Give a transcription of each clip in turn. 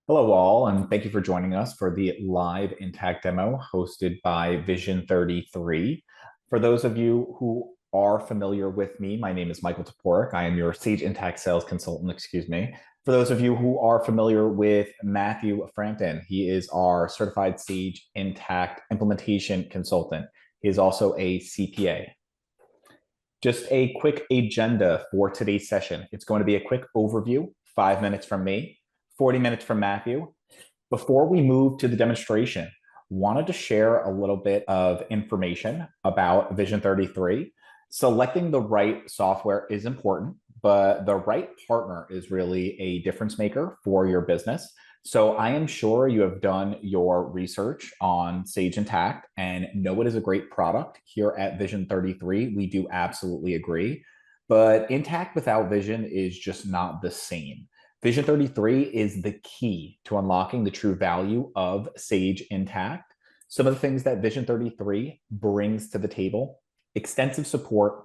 Hello, all, and thank you for joining us for the live Intact demo hosted by Vision 33. For those of you who are familiar with me, my name is Michael Toporek. I am your Sage Intacct sales consultant, excuse me. For those of you who are familiar with Matthew Frampton, he is our certified Sage Intacct implementation consultant. He is also a CPA. Just a quick agenda for today's session. It's going to be a quick overview, 5 minutes from me, 40 minutes from Matthew. Before we move to the demonstration, wanted to share a little bit of information about Vision 33. Selecting the right software is important, but the right partner is really a difference maker for your business. So I am sure you have done your research on Sage Intacct and know it is a great product. Here at Vision 33, we do absolutely agree. But Intacct without Vision is just not the same. Vision 33 is the key to unlocking the true value of Sage Intacct. Some of the things that Vision 33 brings to the table: extensive support,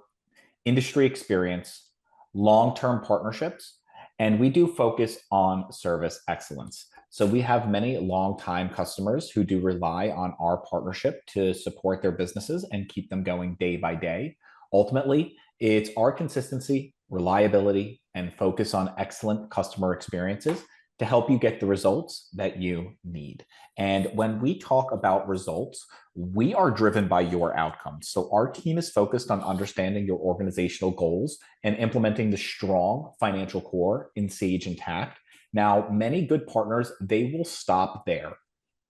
industry experience, long-term partnerships, and we do focus on service excellence. So we have many long-time customers who do rely on our partnership to support their businesses and keep them going day by day. Ultimately, it's our consistency, reliability, and focus on excellent customer experiences to help you get the results that you need. And when we talk about results, we are driven by your outcomes. So our team is focused on understanding your organizational goals and implementing the strong financial core in Sage Intacct. Now, many good partners, they will stop there.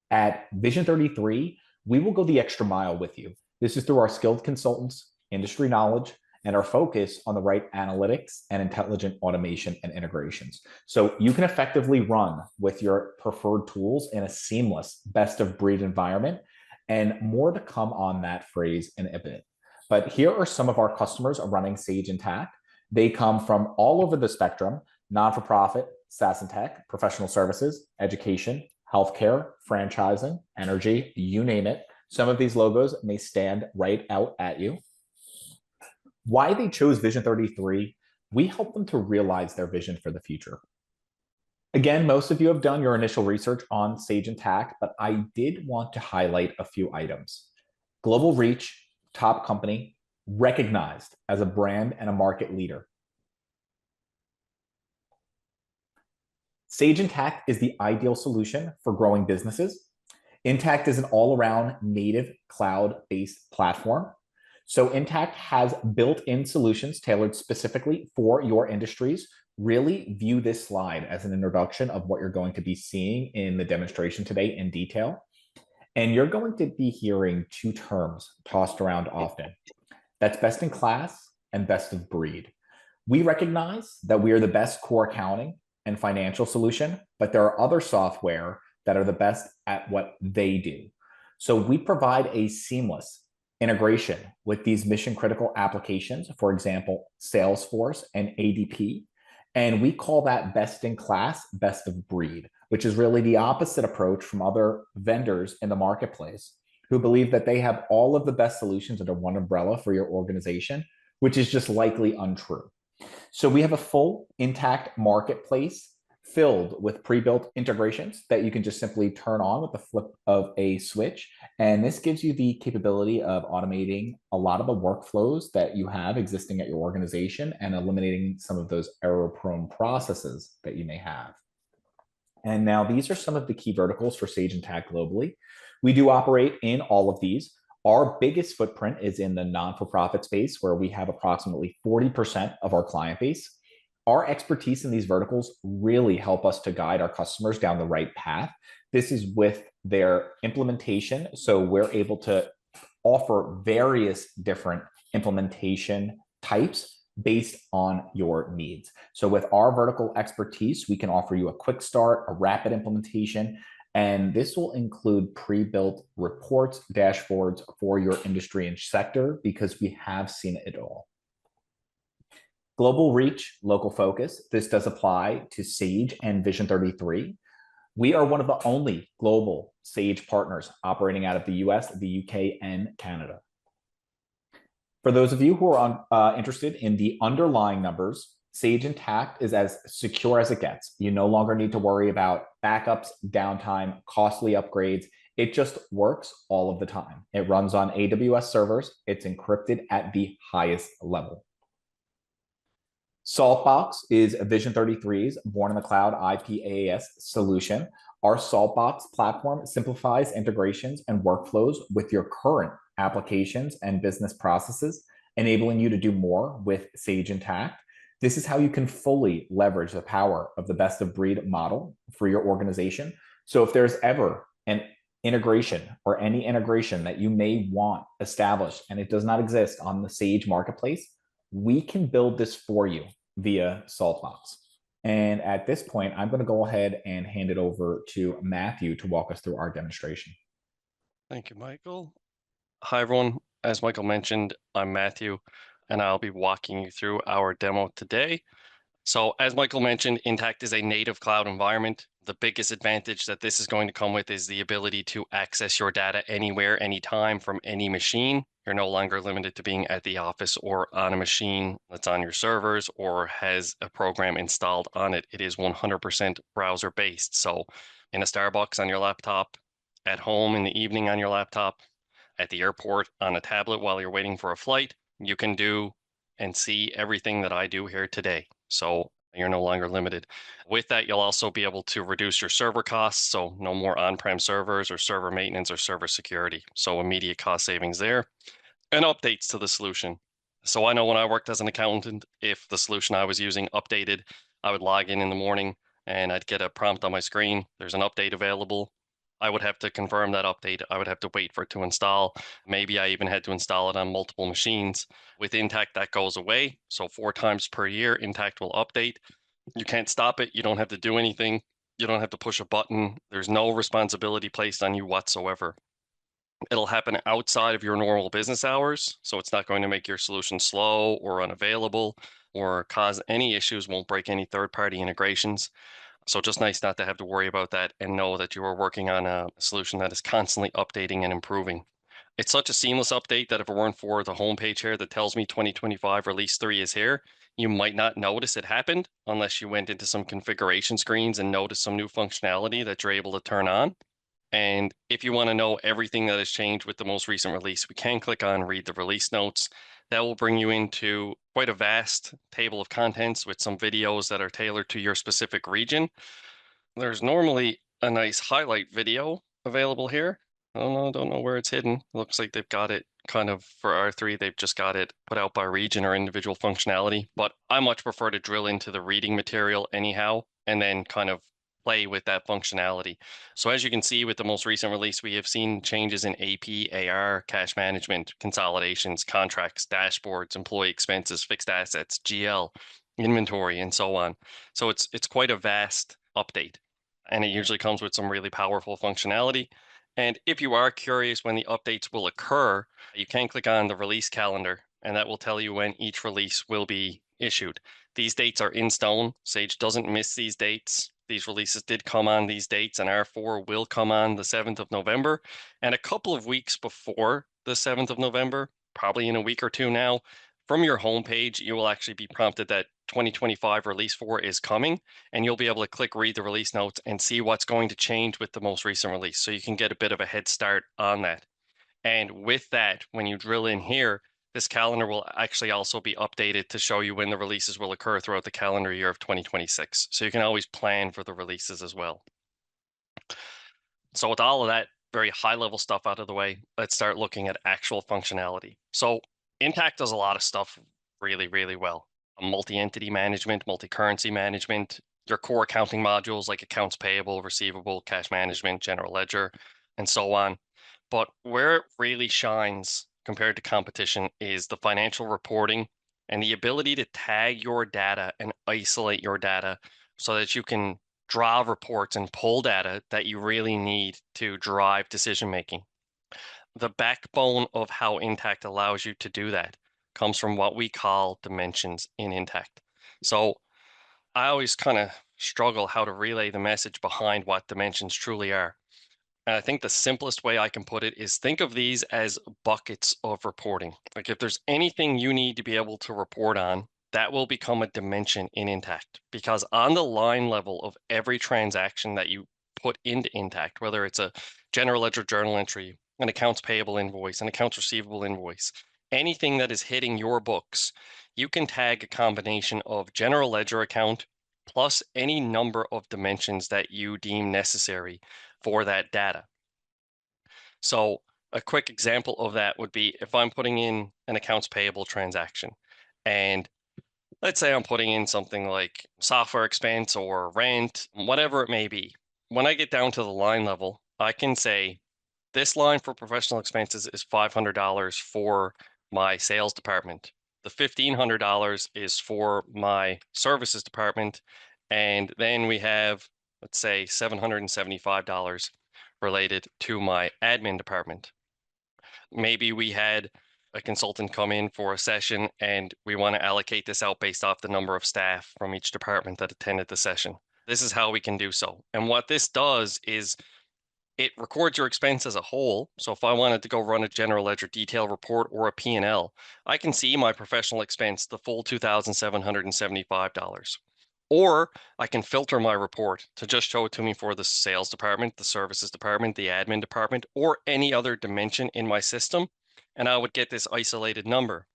At Vision 33, we will go the extra mile with you. This is through our skilled consultants, industry knowledge, and our focus on the right analytics and intelligent automation and integrations. So you can effectively run with your preferred tools in a seamless best of breed environment, and more to come on that phrase in a bit. But here are some of our customers running Sage Intacct. They come from all over the spectrum: non-for-profit, SaaS and tech, professional services, education, healthcare, franchising, energy, you name it. Some of these logos may stand right out at you. Why they chose Vision 33, we help them to realize their vision for the future. Again, most of you have done your initial research on Sage Intacct, but I did want to highlight a few items. Global reach, top company, recognized as a brand and a market leader. Sage Intacct is the ideal solution for growing businesses. Intacct is an all-around native cloud-based platform. So Intacct has built-in solutions tailored specifically for your industries. Really view this slide as an introduction of what you're going to be seeing in the demonstration today in detail. And you're going to be hearing two terms tossed around often. That's best in class and best of breed. We recognize that we are the best core accounting and financial solution, but there are other software that are the best at what they do. So we provide a seamless integration with these mission critical applications, for example, Salesforce and ADP. And we call that best in class, best of breed, which is really the opposite approach from other vendors in the marketplace who believe that they have all of the best solutions under one umbrella for your organization, which is just likely untrue. So we have a full Intacct marketplace filled with pre-built integrations that you can just simply turn on with the flip of a switch. And this gives you the capability of automating a lot of the workflows that you have existing at your organization and eliminating some of those error-prone processes that you may have. And now these are some of the key verticals for Sage Intacct globally. We do operate in all of these. Our biggest footprint is in the non-for-profit space, where we have approximately 40% of our client base. Our expertise in these verticals really help us to guide our customers down the right path. This is with their implementation. So we're able to offer various different implementation types based on your needs. So with our vertical expertise, we can offer you a quick start, a rapid implementation, and this will include pre-built reports, dashboards for your industry and sector, because we have seen it all. Global reach, local focus. This does apply to Sage and Vision 33. We are one of the only global Sage partners operating out of the US, the UK, and Canada. For those of you who are interested in the underlying numbers, Sage Intacct is as secure as it gets. You no longer need to worry about backups, downtime, costly upgrades. It just works all of the time. It runs on AWS servers. It's encrypted at the highest level. Saltbox is Vision 33's born in the cloud IPaaS solution. Our Saltbox platform simplifies integrations and workflows with your current applications and business processes, enabling you to do more with Sage Intacct. This is how you can fully leverage the power of the best of breed model for your organization. So if there's ever an integration or any integration that you may want established and it does not exist on the Sage marketplace, we can build this for you via Saltbox. And at this point, I'm going to go ahead and hand it over to Matthew to walk us through our demonstration. Thank you, Michael. Hi, everyone. As Michael mentioned, I'm Matthew, and I'll be walking you through our demo today. So as Michael mentioned, Intacct is a native cloud environment. The biggest advantage that this is going to come with is the ability to access your data anywhere, anytime from any machine. You're no longer limited to being at the office or on a machine that's on your servers or has a program installed on it. It is 100% browser based. So in a Starbucks on your laptop, at home in the evening on your laptop, at the airport on a tablet while you're waiting for a flight, you can do and see everything that I do here today. So you're no longer limited. With that, you'll also be able to reduce your server costs. So no more on-prem servers or server maintenance or server security. So immediate cost savings there and updates to the solution. So I know when I worked as an accountant, if the solution I was using updated, I would log in the morning and I'd get a prompt on my screen. There's an update available. I would have to confirm that update. I would have to wait for it to install. Maybe I even had to install it on multiple machines. With Intacct, that goes away. So 4 times per year, Intacct will update. You can't stop it. You don't have to do anything. You don't have to push a button. There's no responsibility placed on you whatsoever. It'll happen outside of your normal business hours. So it's not going to make your solution slow or unavailable or cause any issues, won't break any third-party integrations. So just nice not to have to worry about that and know that you are working on a solution that is constantly updating and improving. It's such a seamless update that if it weren't for the homepage here that tells me 2025 release 3 is here, you might not notice it happened unless you went into some configuration screens and noticed some new functionality that you're able to turn on. And if you want to know everything that has changed with the most recent release, we can click on read the release notes. That will bring you into quite a vast table of contents with some videos that are tailored to your specific region. There's normally a nice highlight video available here. Don't know where it's hidden. Looks like they've got it kind of for R3. They've just got it put out by region or individual functionality, but I much prefer to drill into the reading material anyhow, and then kind of play with that functionality. So as you can see with the most recent release, we have seen changes in AP, AR, cash management, consolidations, contracts, dashboards, employee expenses, fixed assets, GL, inventory, and so on. So it's quite a vast update, and it usually comes with some really powerful functionality. And if you are curious when the updates will occur, you can click on the release calendar, and that will tell you when each release will be issued. These dates are in stone. Sage doesn't miss these dates. These releases did come on these dates, and R4 will come on the 7th of November. And a couple of weeks before the 7th of November, probably in a week or two now, from your homepage, you will actually be prompted that 2025 release 4 is coming, and you'll be able to click read the release notes and see what's going to change with the most recent release. So you can get a bit of a head start on that. And with that, when you drill in here, this calendar will actually also be updated to show you when the releases will occur throughout the calendar year of 2026. So you can always plan for the releases as well. So with all of that very high level stuff out of the way, let's start looking at actual functionality. So Intacct does a lot of stuff really, really well. Multi-entity management, multi-currency management, your core accounting modules like accounts payable, receivable, cash management, general ledger, and so on. But where it really shines compared to competition is the financial reporting and the ability to tag your data and isolate your data so that you can draw reports and pull data that you really need to drive decision making. The backbone of how Intacct allows you to do that comes from what we call dimensions in Intacct. So I always kind of struggle how to relay the message behind what dimensions truly are. And I think the simplest way I can put it is think of these as buckets of reporting. Like if there's anything you need to be able to report on, that will become a dimension in Intacct, because on the line level of every transaction that you put into Intacct, whether it's a general ledger journal entry, an accounts payable invoice, an accounts receivable invoice, anything that is hitting your books, you can tag a combination of general ledger account plus any number of dimensions that you deem necessary for that data. So a quick example of that would be if I'm putting in an accounts payable transaction, and let's say I'm putting in something like software expense or rent, whatever it may be. When I get down to the line level, I can say this line for professional expenses is $500 for my sales department. The $1,500 is for my services department. And then we have, let's say, $775 related to my admin department. Maybe we had a consultant come in for a session and we want to allocate this out based off the number of staff from each department that attended the session. This is how we can do so. And what this does is it records your expense as a whole. So if I wanted to go run a general ledger detail report or a P&L, I can see my professional expense, the full $2,775. Or I can filter my report to just show it to me for the sales department, the services department, the admin department, or any other dimension in my system. And I would get this isolated number.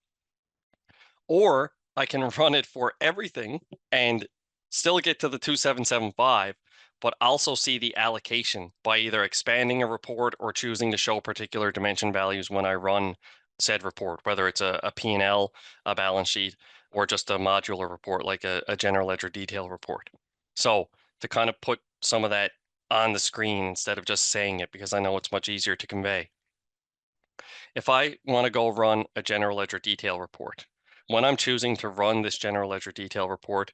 Or I can run it for everything and still get to the 2775, but also see the allocation by either expanding a report or choosing to show particular dimension values when I run said report, whether it's a P&L, a balance sheet, or just a modular report like a general ledger detail report. So to kind of put some of that on the screen instead of just saying it, because I know it's much easier to convey. If I want to go run a general ledger detail report, when I'm choosing to run this general ledger detail report,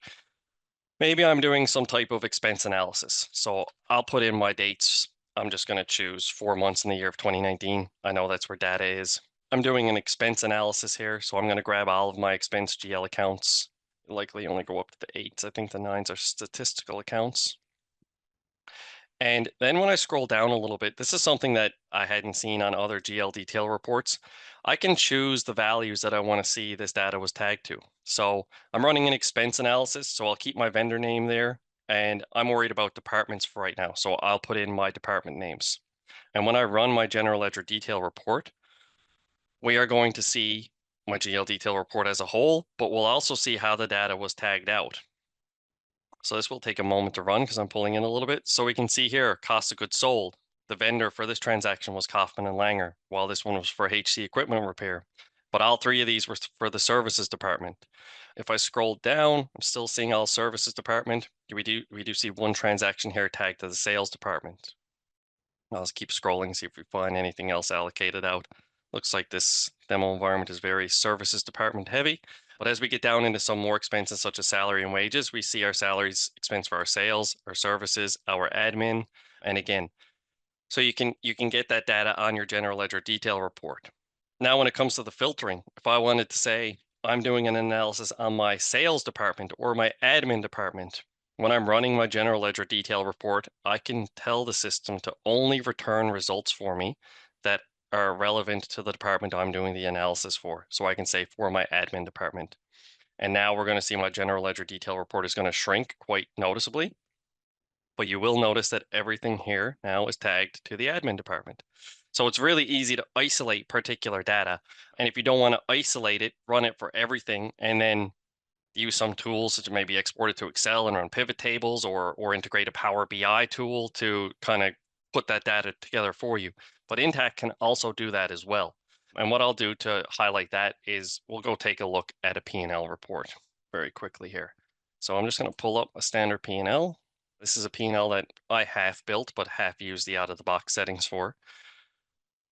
maybe I'm doing some type of expense analysis. So I'll put in my dates. I'm just going to choose 4 months in the year of 2019. I know that's where data is. I'm doing an expense analysis here. So I'm going to grab all of my expense GL accounts. Likely only go up to the 8s. I think the 9s are statistical accounts. And then when I scroll down a little bit, this is something that I hadn't seen on other GL detail reports. I can choose the values that I want to see this data was tagged to. So I'm running an expense analysis, so I'll keep my vendor name there. And I'm worried about departments for right now, so I'll put in my department names. And when I run my general ledger detail report, we are going to see my GL detail report as a whole, but we'll also see how the data was tagged out. So this will take a moment to run because I'm pulling in a little bit. So we can see here, cost of goods sold. The vendor for this transaction was Kaufman and Langer, while this one was for HC equipment repair. But all three of these were for the services department. If I scroll down, I'm still seeing all services department. We do see one transaction here tagged to the sales department. I'll just keep scrolling, see if we find anything else allocated out. Looks like this demo environment is very services department heavy. But as we get down into some more expenses such as salary and wages, we see our salaries expense for our sales, our services, our admin. And again, so you can get that data on your general ledger detail report. Now, when it comes to the filtering, if I wanted to say I'm doing an analysis on my sales department or my admin department, when I'm running my general ledger detail report, I can tell the system to only return results for me that are relevant to the department I'm doing the analysis for. So I can say for my admin department. And now we're going to see my general ledger detail report is going to shrink quite noticeably. But you will notice that everything here now is tagged to the admin department. So it's really easy to isolate particular data. And if you don't want to isolate it, run it for everything, and then use some tools such as maybe export it to Excel and run pivot tables or integrate a Power BI tool to kind of put that data together for you. But Intacct can also do that as well. And what I'll do to highlight that is we'll go take a look at a P&L report very quickly here. So I'm just going to pull up a standard P&L. This is a P&L that I half built, but half used the out-of-the-box settings for.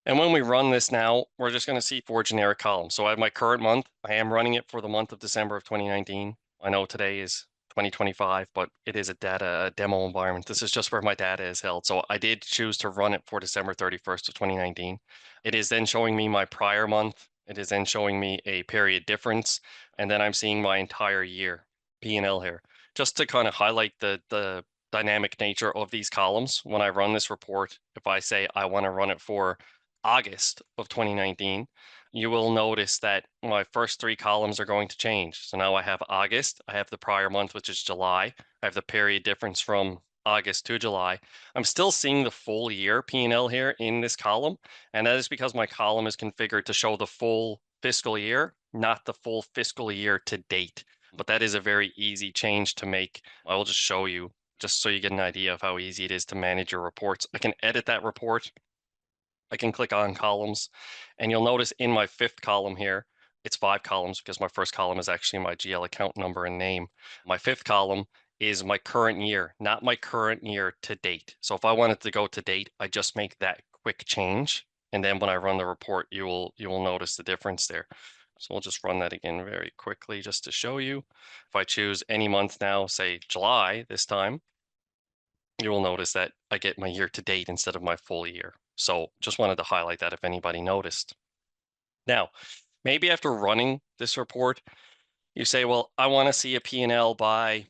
And when we run this now, we're just going to see 4 generic columns. So I have my current month. I am running it for the month of December of 2019. I know today is 2025, but it is a demo environment. This is just where my data is held. So I did choose to run it for December 31st of 2019. It is then showing me my prior month. It is then showing me a period difference. And then I'm seeing my entire year P&L here. Just to kind of highlight the dynamic nature of these columns, when I run this report, if I say I want to run it for August of 2019, you will notice that my first three columns are going to change. So now I have August, I have the prior month, which is July, I have the period difference from August to July. I'm still seeing the full year P&L here in this column, and that is because my column is configured to show the full fiscal year, not the full fiscal year to date. But that is a very easy change to make. I will just show you, just so you get an idea of how easy it is to manage your reports. I can edit that report. I can click on columns, and you'll notice in my fifth column here, it's 5 columns because my first column is actually my GL account number and name. My fifth column is my current year, not my current year to date. So if I wanted to go to date, I just make that quick change. And then when I run the report, you will notice the difference there. So we'll just run that again very quickly just to show you. If I choose any month now, say July this time, you will notice that I get my year to date instead of my full year. So just wanted to highlight that if anybody noticed. Now, maybe after running this report, you say, well, I want to see a P&L by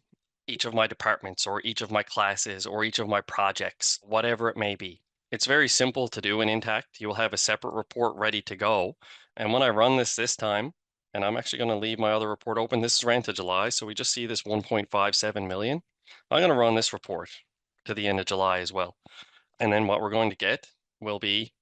each of my departments or each of my classes or each of my projects, whatever it may be. It's very simple to do in Intacct. You will have a separate report ready to go. And when I run this time, and I'm actually going to leave my other report open. This is ran to July, so we just see this 1.57 million. I'm going to run this report to the end of July as well. And then what we're going to get will be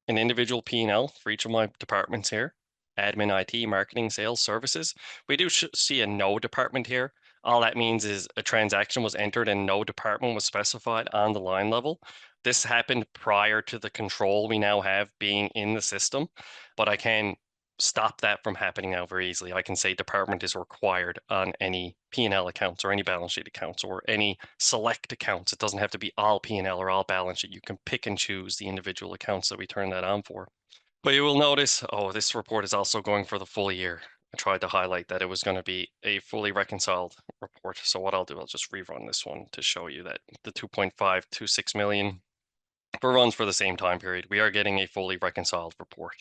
an individual P&L for each of my departments here. Admin, IT, marketing, sales, services. We do see a no department here. All that means is a transaction was entered and no department was specified on the line level. This happened prior to the control we now have being in the system, but I can stop that from happening now very easily. I can say department is required on any P&L accounts or any balance sheet accounts or any select accounts. It doesn't have to be all P&L or all balance sheet. You can pick and choose the individual accounts that we turn that on for. But you will notice, oh, this report is also going for the full year. I tried to highlight that it was going to be a fully reconciled report. So what I'll do, I'll just rerun this one to show you that the 2.526 million runs for the same time period. We are getting a fully reconciled report.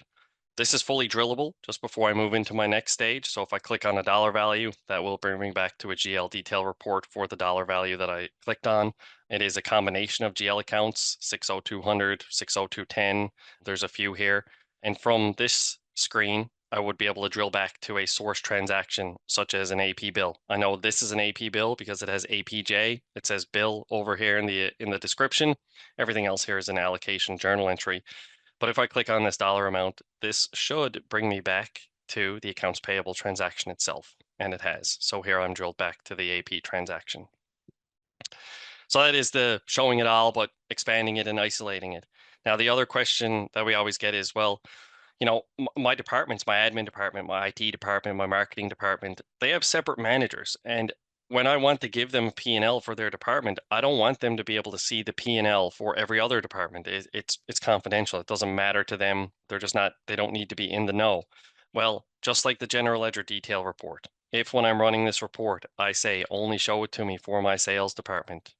This is fully drillable just before I move into my next stage. So if I click on a dollar value, that will bring me back to a GL detail report for the dollar value that I clicked on. It is a combination of GL accounts, 60200, 60210. There's a few here. And from this screen, I would be able to drill back to a source transaction, such as an AP bill. I know this is an AP bill because it has APJ. It says bill over here in the description. Everything else here is an allocation journal entry. But if I click on this dollar amount, this should bring me back to the accounts payable transaction itself, and it has. So here I'm drilled back to the AP transaction. So that is the showing it all, but expanding it and isolating it. Now, the other question that we always get is, well, my departments, my admin department, my IT department, my marketing department, they have separate managers. And when I want to give them P&L for their department, I don't want them to be able to see the P&L for every other department. It's confidential. It doesn't matter to them. They're just not, they don't need to be in the know. Well, just like the general ledger detail report, if when I'm running this report, I say only show it to me for my sales department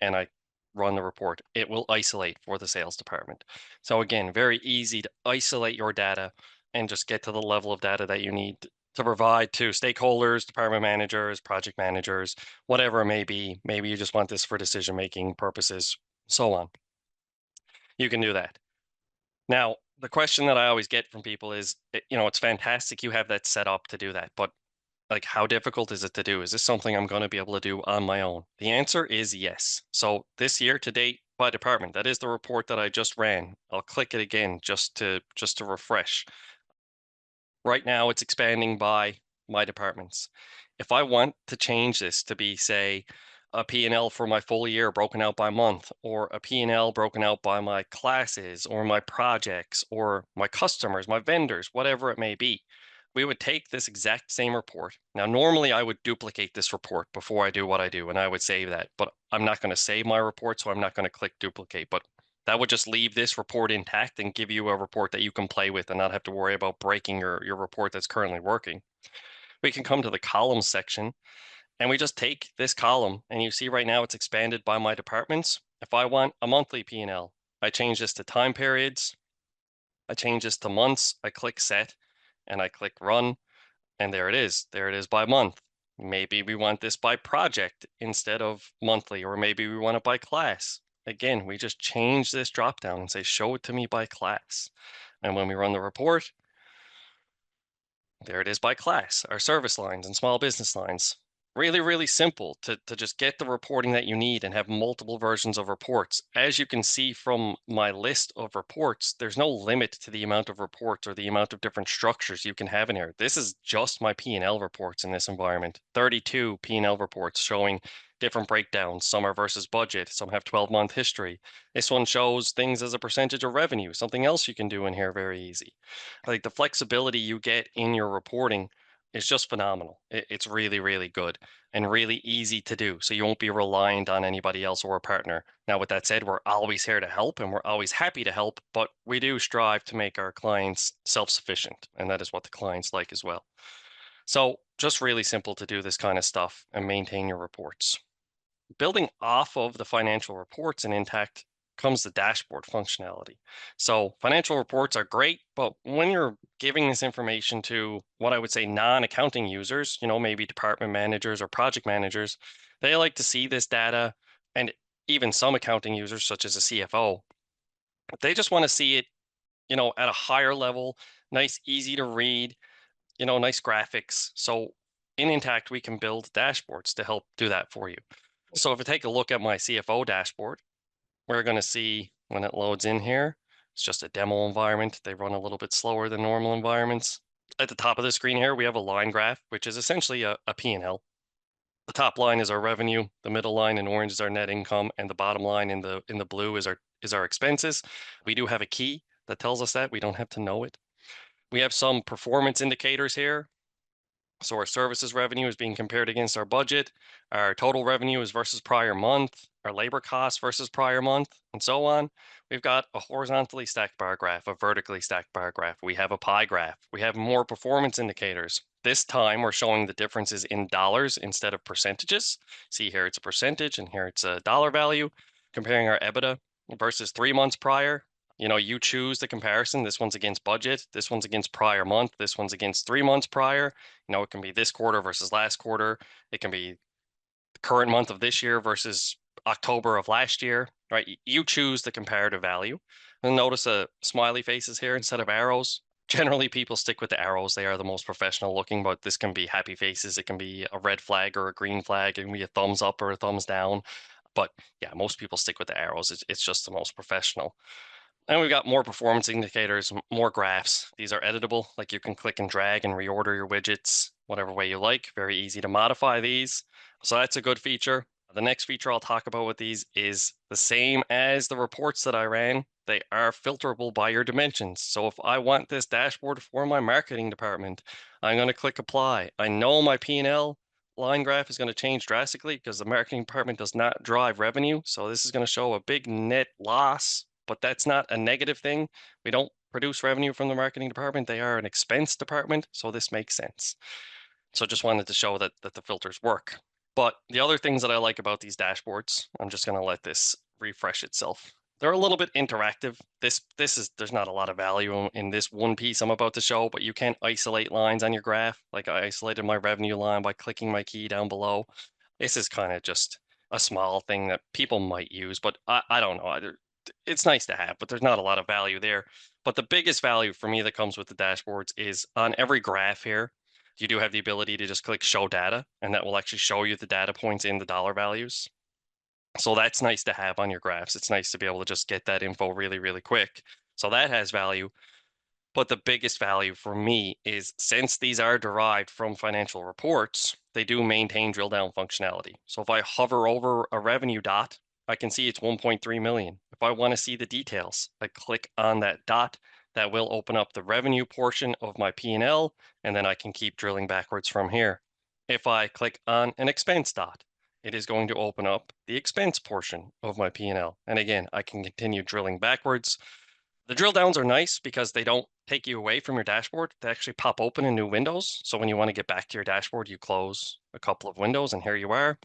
and I run the report, it will isolate for the sales department. So again, very easy to isolate your data and just get to the level of data that you need to provide to stakeholders, department managers, project managers, whatever it may be. Maybe you just want this for decision-making purposes, so on. You can do that. Now, the question that I always get from people is, it's fantastic you have that set up to do that, but like, how difficult is it to do? Is this something I'm going to be able to do on my own? The answer is yes. So this year to date by department, that is the report that I just ran. I'll click it again just to refresh. Right now it's expanding by my departments. If I want to change this to be, say, a P&L for my full year broken out by month, or a P&L broken out by my classes or my projects or my customers, my vendors, whatever it may be, we would take this exact same report. Now, normally I would duplicate this report before I do what I do, and I would save that, but I'm not going to save my report, so I'm not going to click duplicate. But that would just leave this report intact and give you a report that you can play with and not have to worry about breaking your report that's currently working. We can come to the columns section and we just take this column and you see right now it's expanded by my departments. If I want a monthly P&L, I change this to time periods. I change this to months. I click set and I click run, and there it is. There it is by month. Maybe we want this by project instead of monthly, or maybe we want it by class. Again, we just change this dropdown and say, show it to me by class. And when we run the report, There it is by class, our service lines and small business lines. Really, really simple to just get the reporting that you need and have multiple versions of reports. As you can see from my list of reports, there's no limit to the amount of reports or the amount of different structures you can have in here. This is just my P&L reports in this environment. 32 P&L reports showing different breakdowns. Some are versus budget, some have 12-month history. This one shows things as a percentage of revenue, something else you can do in here very easy. Like the flexibility you get in your reporting is just phenomenal. It's really, really good and really easy to do. So you won't be reliant on anybody else or a partner. Now, with that said, we're always here to help and we're always happy to help, but we do strive to make our clients self sufficient. And that is what the clients like as well. So just really simple to do this kind of stuff and maintain your reports. Building off of the financial reports in Intacct comes the dashboard functionality. So financial reports are great, but when you're giving this information to what I would say non-accounting users, maybe department managers or project managers, they like to see this data, and even some accounting users such as a CFO, they just want to see it, at a higher level, nice, easy to read, nice graphics. So in Intacct, we can build dashboards to help do that for you. So if I take a look at my CFO dashboard, we're going to see when it loads in here, it's just a demo environment. They run a little bit slower than normal environments. At the top of the screen here, we have a line graph, which is essentially a P&L. The top line is our revenue, the middle line in orange is our net income, and the bottom line in the blue is our expenses. We do have a key that tells us that. We don't have to know it. We have some performance indicators here. So our services revenue is being compared against our budget. Our total revenue is versus prior month. Our labor costs versus prior month, and so on. We've got a horizontally stacked bar graph, a vertically stacked bar graph. We have a pie graph. We have more performance indicators. This time we're showing the differences in dollars instead of percentages. See here it's a percentage and here it's a dollar value. Comparing our EBITDA versus 3 months prior. You choose the comparison. This one's against budget. This one's against prior month. This one's against 3 months prior. It can be this quarter versus last quarter. It can be the current month of this year versus October of last year, right? You choose the comparative value. And notice smiley faces here instead of arrows. Generally, people stick with the arrows. They are the most professional looking, but this can be happy faces. It can be a red flag or a green flag. It can be a thumbs up or a thumbs down. But yeah, most people stick with the arrows. It's just the most professional. And we've got more performance indicators, more graphs. These are editable, like you can click and drag and reorder your widgets whatever way you like. Very easy to modify these. So that's a good feature. The next feature I'll talk about with these is the same as the reports that I ran. They are filterable by your dimensions. So if I want this dashboard for my marketing department, I'm going to click apply. I know my P&L line graph is going to change drastically because the marketing department does not drive revenue. So this is going to show a big net loss, but that's not a negative thing. We don't produce revenue from the marketing department. They are an expense department. So this makes sense. So just wanted to show that the filters work. But the other things that I like about these dashboards, I'm just going to let this refresh itself. They're a little bit interactive. There's not a lot of value in this one piece I'm about to show, but you can isolate lines on your graph. Like I isolated my revenue line by clicking my key down below. This is kind of just a small thing that people might use, but I don't know. It's nice to have, but there's not a lot of value there. But the biggest value for me that comes with the dashboards is on every graph here, you do have the ability to just click show data, and that will actually show you the data points in the dollar values. So that's nice to have on your graphs. It's nice to be able to just get that info really, really quick. So that has value. But the biggest value for me is since these are derived from financial reports, they do maintain drill down functionality. So if I hover over a revenue dot, I can see it's 1.3 million. If I want to see the details, I click on that dot. That will open up the revenue portion of my P&L, and then I can keep drilling backwards from here. If I click on an expense dot, it is going to open up the expense portion of my P&L. And again, I can continue drilling backwards. The drill downs are nice because they don't take you away from your dashboard. They actually pop open in new windows. So when you want to get back to your dashboard, you close a couple of windows and here you are.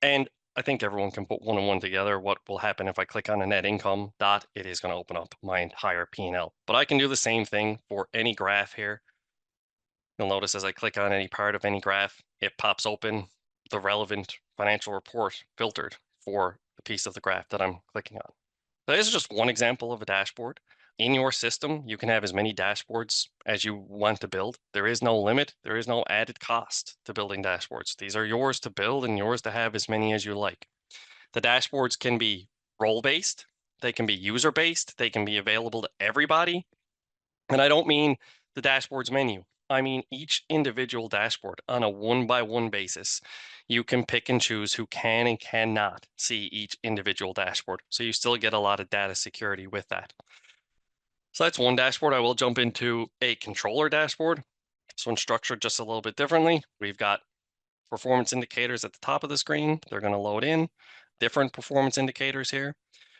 And I think everyone can put one and one together. What will happen if I click on a net income dot, it is going to open up my entire P&L. But I can do the same thing for any graph here. You'll notice as I click on any part of any graph, it pops open the relevant financial report filtered for the piece of the graph that I'm clicking on. So this is just one example of a dashboard. In your system, you can have as many dashboards as you want to build. There is no limit. There is no added cost to building dashboards. These are yours to build and yours to have as many as you like. The dashboards can be role-based. They can be user-based. They can be available to everybody. And I don't mean the dashboards menu. I mean each individual dashboard on a one-by-one basis. You can pick and choose who can and cannot see each individual dashboard. So you still get a lot of data security with that. So that's one dashboard. I will jump into a controller dashboard. This one's structured just a little bit differently. We've got performance indicators at the top of the screen. They're going to load in different performance indicators here.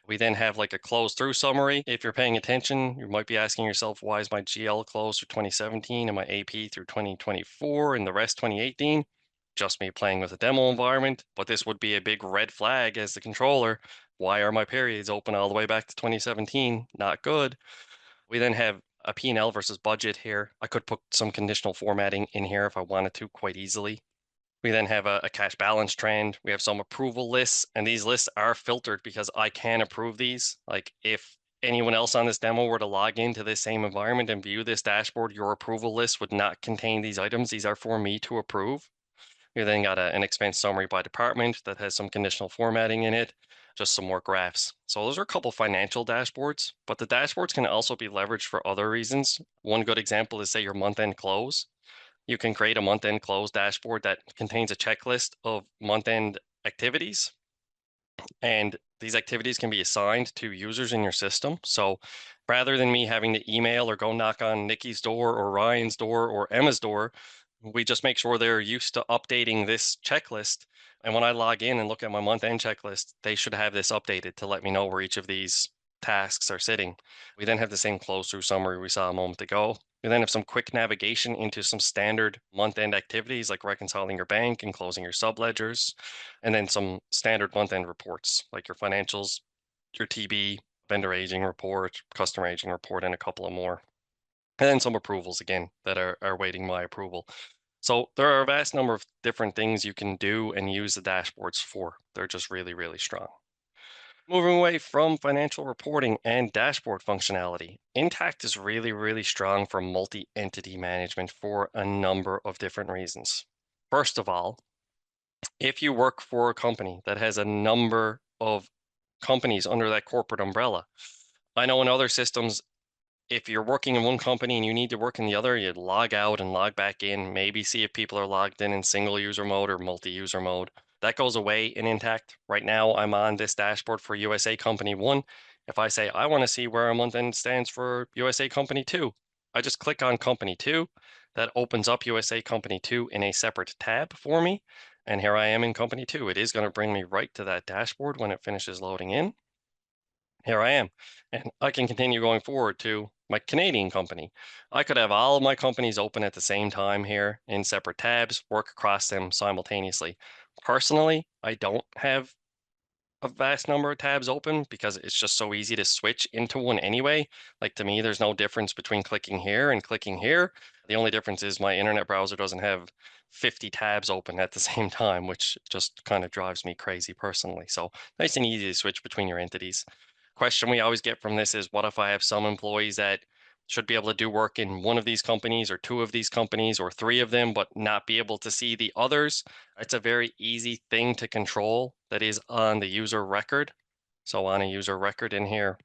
We then have like a close through summary. If you're paying attention, you might be asking yourself, why is my GL closed through 2017 and my AP through 2024 and the rest 2018? Just me playing with a demo environment, but this would be a big red flag as the controller. Why are my periods open all the way back to 2017? Not good. We then have a P&L versus budget here. I could put some conditional formatting in here if I wanted to quite easily. We then have a cash balance trend. We have some approval lists, and these lists are filtered because I can approve these. Like if anyone else on this demo were to log into this same environment and view this dashboard, your approval list would not contain these items. These are for me to approve. We then got an expense summary by department that has some conditional formatting in it, just some more graphs. So those are a couple financial dashboards, but the dashboards can also be leveraged for other reasons. One good example is say your month-end close. You can create a month-end close dashboard that contains a checklist of month-end activities. And these activities can be assigned to users in your system. So rather than me having to email or go knock on Nikki's door or Ryan's door or Emma's door, we just make sure they're used to updating this checklist. And when I log in and look at my month-end checklist, they should have this updated to let me know where each of these tasks are sitting. We then have the same close-through summary we saw a moment ago. We then have some quick navigation into some standard month-end activities like reconciling your bank and closing your subledgers, and then some standard month-end reports like your financials, your TB, vendor aging report, customer aging report, and a couple of more. And then some approvals again that are awaiting my approval. So there are a vast number of different things you can do and use the dashboards for. They're just really, really strong. Moving away from financial reporting and dashboard functionality, Intacct is really, really strong for multi-entity management for a number of different reasons. First of all, if you work for a company that has a number of companies under that corporate umbrella, I know in other systems, if you're working in one company and you need to work in the other, you log out and log back in, maybe see if people are logged in single user mode or multi-user mode. That goes away in Intacct. Right now, I'm on this dashboard for USA Company 1. If I say I want to see where a month end stands for USA Company 2, I just click on Company 2. That opens up USA Company 2 in a separate tab for me. And here I am in Company 2. It is going to bring me right to that dashboard when it finishes loading in. Here I am. And I can continue going forward to my Canadian company. I could have all of my companies open at the same time here in separate tabs, work across them simultaneously. Personally, I don't have a vast number of tabs open because it's just so easy to switch into one anyway. Like to me, there's no difference between clicking here and clicking here. The only difference is my internet browser doesn't have 50 tabs open at the same time, which just kind of drives me crazy personally. So nice and easy to switch between your entities. Question we always get from this is, what if I have some employees that should be able to do work in one of these companies or two of these companies or three of them, but not be able to see the others? It's a very easy thing to control that is on the user record. So on a user record in here,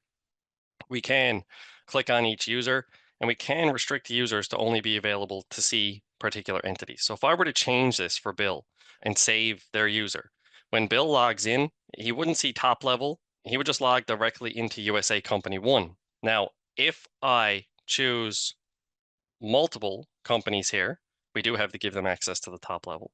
we can click on each user and we can restrict the users to only be available to see particular entities. So if I were to change this for Bill and save their user, when Bill logs in, he wouldn't see top level. He would just log directly into USA Company 1. Now, if I choose multiple companies here, we do have to give them access to the top level.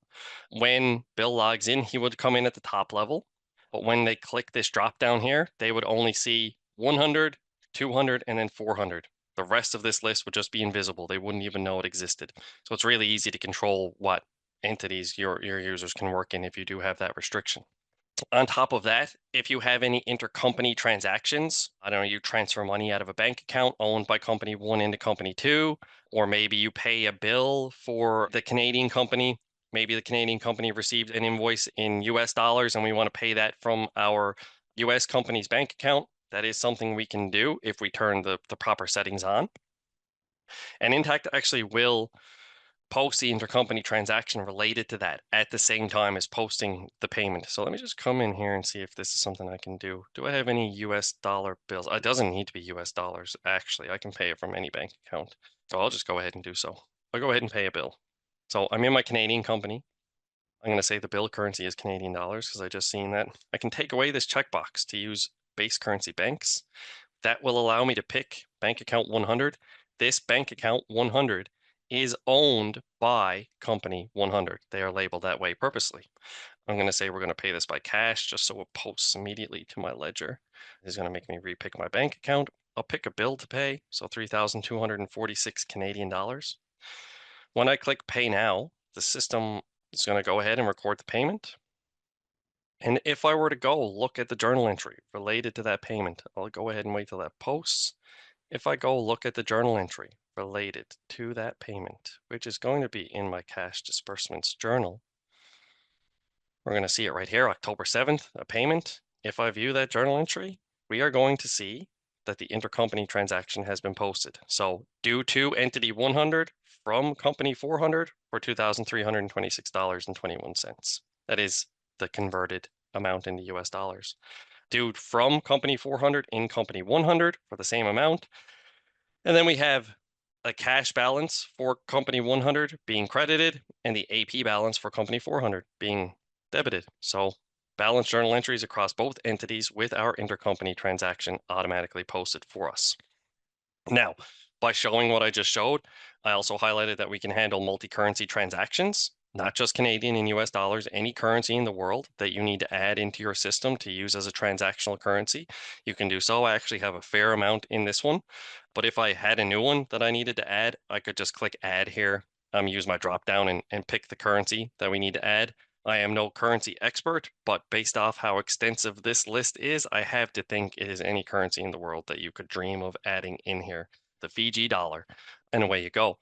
When Bill logs in, he would come in at the top level. But when they click this drop down here, they would only see 100, 200, and then 400. The rest of this list would just be invisible. They wouldn't even know it existed. So it's really easy to control what entities your users can work in if you do have that restriction. On top of that, if you have any intercompany transactions, I don't know, you transfer money out of a bank account owned by company 1 into company 2, or maybe you pay a bill for the Canadian company. Maybe the Canadian company received an invoice in US dollars and we want to pay that from our US company's bank account. that is something we can do if we turn the proper settings on. And Intacct actually will post the intercompany transaction related to that at the same time as posting the payment. So let me just come in here and see if this is something I can do. Do I have any US dollar bills? It doesn't need to be US dollars, actually. I can pay it from any bank account. So I'll just go ahead and do so. I'll go ahead and pay a bill. So I'm in my Canadian company. I'm going to say the bill currency is Canadian dollars because I just seen that. I can take away this checkbox to use base currency banks. That will allow me to pick bank account 100. This bank account 100 is owned by company 100. They are labeled that way purposely. I'm going to say we're going to pay this by cash just so it posts immediately to my ledger. This is going to make me repick my bank account. I'll pick a bill to pay, so 3,246 Canadian dollars. When I click pay now, the system is going to go ahead and record the payment. And if I were to go look at the journal entry related to that payment, I'll go ahead and wait till that posts. If I go look at the journal entry related to that payment, which is going to be in my cash disbursements journal, we're going to see it right here, October 7th, a payment. If I view that journal entry, we are going to see that the intercompany transaction has been posted. So due to entity 100 from company 400 for $2,326.21. That is the converted amount into US dollars. Due from company 400 in company 100 for the same amount. And then we have a cash balance for company 100 being credited and the AP balance for company 400 being debited. So balance journal entries across both entities with our intercompany transaction automatically posted for us. Now, by showing what I just showed, I also highlighted that we can handle multi-currency transactions, not just Canadian and US dollars, any currency in the world that you need to add into your system to use as a transactional currency. You can do so. I actually have a fair amount in this one, but if I had a new one that I needed to add, I could just click add here, use my drop down and pick the currency that we need to add. I am no currency expert, but based off how extensive this list is, I have to think it is any currency in the world that you could dream of adding in here. The Fiji dollar, and away you go.